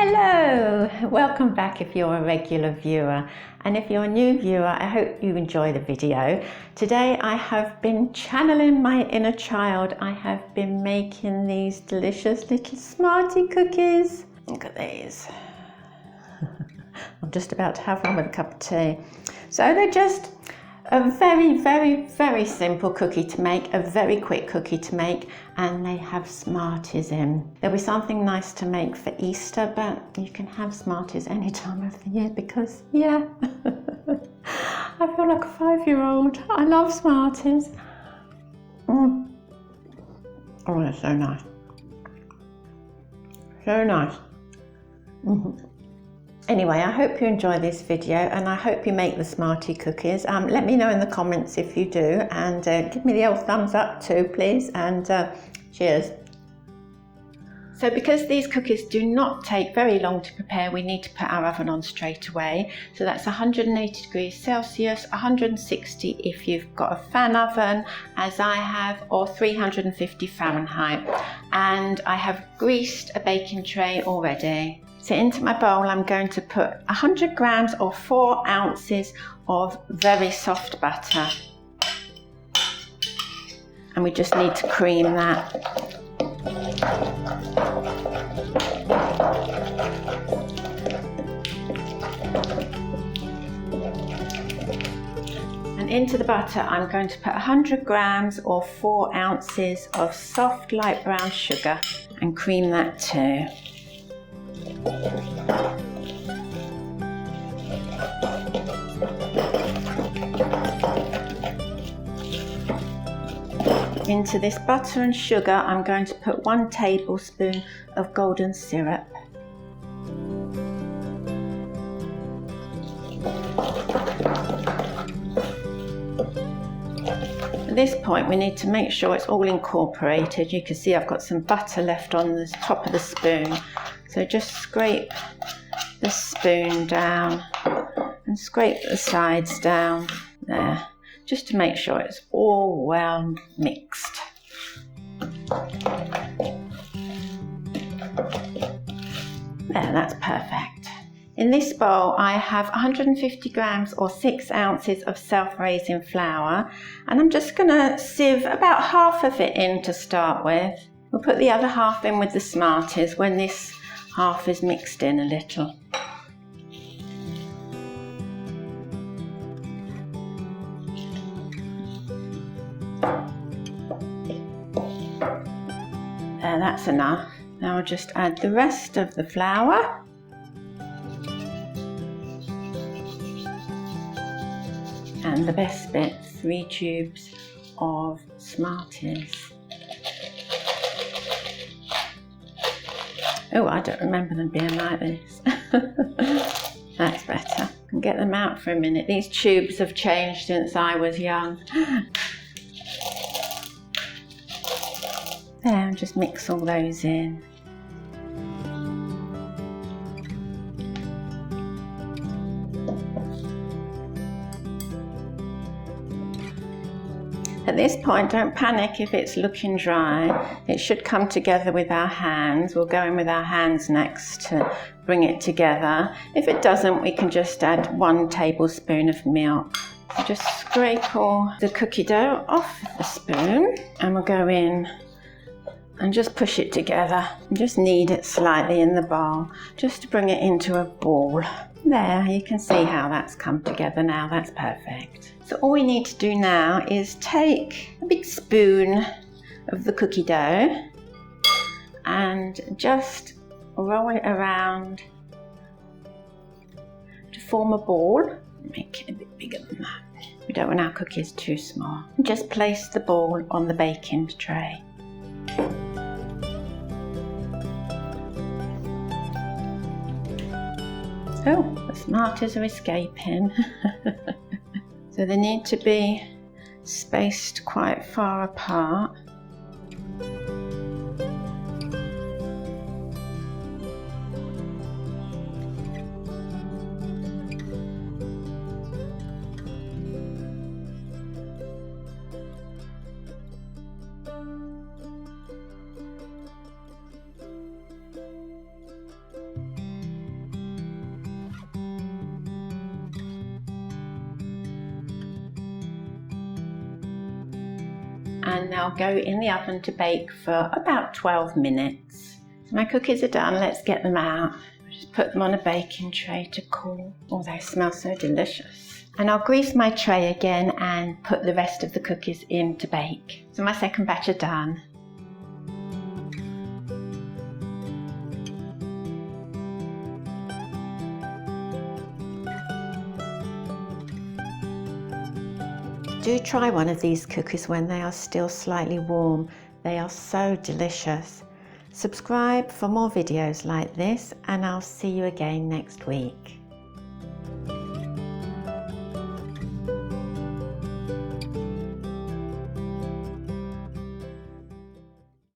Hello, welcome back if you're a regular viewer, and if you're a new viewer, I hope you enjoy the video. Today I have been channeling my inner child. I have been making these delicious little Smartie cookies. Look at these. I'm just about to have one with a cup of tea. So they're just a very simple cookie to make, a very quick cookie to make, and they have Smarties in. There'll be something nice to make for Easter, but you can have Smarties any time of the year because, yeah, I feel like a 5-year-old. I love Smarties. Oh, they're so nice. So nice. Anyway, I hope you enjoy this video and I hope you make the Smartie cookies. Let me know in the comments if you do, and give me the old thumbs up too, please, and cheers. So because these cookies do not take very long to prepare, we need to put our oven on straight away. So that's 180 degrees Celsius, 160 if you've got a fan oven, as I have, or 350 Fahrenheit. And I have greased a baking tray already. So into my bowl I'm going to put 100 grams or 4 ounces of very soft butter. And we just need to cream that. And into the butter I'm going to put 100 grams or 4 ounces of soft light brown sugar and cream that too. Into this butter and sugar I'm going to put 1 tablespoon of golden syrup. At this point we need to make sure it's all incorporated. You can see I've got some butter left on the top of the spoon. So just scrape the spoon down and scrape the sides down there, just to make sure it's all well mixed. There, that's perfect. In this bowl I have 150 grams or 6 ounces of self-raising flour, and I'm just going to sieve about half of it in to start with. We'll put the other half in with the Smarties when this half is mixed in a little. There, that's enough. Now I'll just add the rest of the flour. And the best bit, 3 tubes of Smarties. Oh, I don't remember them being like this. That's better. I can get them out for a minute. These tubes have changed since I was young. There, and just mix all those in. At this point, don't panic if it's looking dry. It should come together with our hands. We'll go in with our hands next to bring it together. If it doesn't, we can just add 1 tablespoon of milk. So just scrape all the cookie dough off the spoon, and we'll go in and just push it together. And just knead it slightly in the bowl, just to bring it into a ball. There, you can see how that's come together now. That's perfect. So all we need to do now is take a big spoon of the cookie dough and just roll it around to form a ball. Make it a bit bigger than that. We don't want our cookies too small. And just place the ball on the baking tray. Oh, the Smarties are escaping. So they need to be spaced quite far apart. and they'll go in the oven to bake for about 12 minutes. My cookies are done, let's get them out. Just put them on a baking tray to cool. Oh, they smell so delicious. And I'll grease my tray again and put the rest of the cookies in to bake. So my second batch are done. Do try one of these cookies when they are still slightly warm. They are so delicious. Subscribe for more videos like this, and I'll see you again next week.